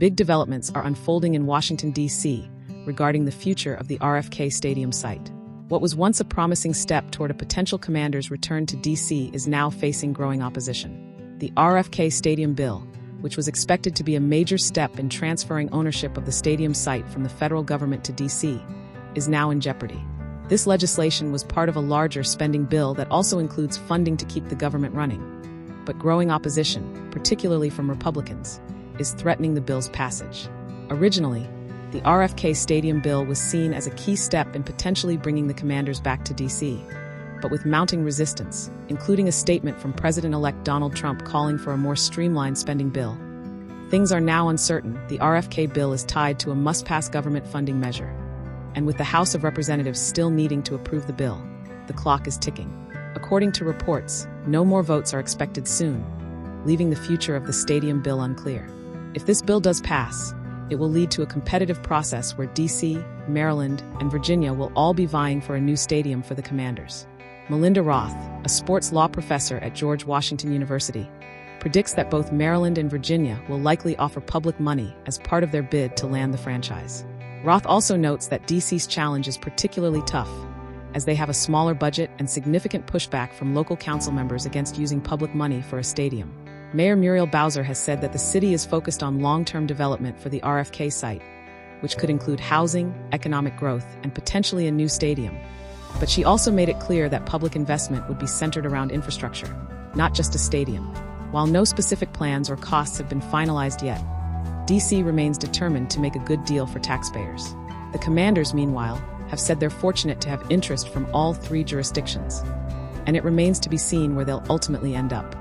big developments are unfolding in Washington, D.C., regarding the future of the RFK Stadium site. What was once a promising step toward a potential commander's return to D.C. is now facing growing opposition. The RFK Stadium bill, which was expected to be a major step in transferring ownership of the stadium site from the federal government to D.C., is now in jeopardy. This legislation was part of a larger spending bill that also includes funding to keep the government running. But growing opposition, particularly from Republicans, is threatening the bill's passage. Originally, the RFK Stadium bill was seen as a key step in potentially bringing the commanders back to D.C., but with mounting resistance, including a statement from President-elect Donald Trump calling for a more streamlined spending bill, things are now uncertain. The RFK bill is tied to a must-pass government funding measure, and with the House of Representatives still needing to approve the bill, the clock is ticking. According to reports, no more votes are expected soon, leaving the future of the stadium bill unclear. If this bill does pass, it will lead to a competitive process where D.C., Maryland, and Virginia will all be vying for a new stadium for the Commanders. Melinda Roth, a sports law professor at George Washington University, predicts that both Maryland and Virginia will likely offer public money as part of their bid to land the franchise. Roth also notes that D.C.'s challenge is particularly tough, as they have a smaller budget and significant pushback from local council members against using public money for a stadium. Mayor Muriel Bowser has said that the city is focused on long-term development for the RFK site, which could include housing, economic growth, and potentially a new stadium. But she also made it clear that public investment would be centered around infrastructure, not just a stadium. While no specific plans or costs have been finalized yet, D.C. remains determined to make a good deal for taxpayers. The Commanders, meanwhile, have said they're fortunate to have interest from all three jurisdictions, and it remains to be seen where they'll ultimately end up.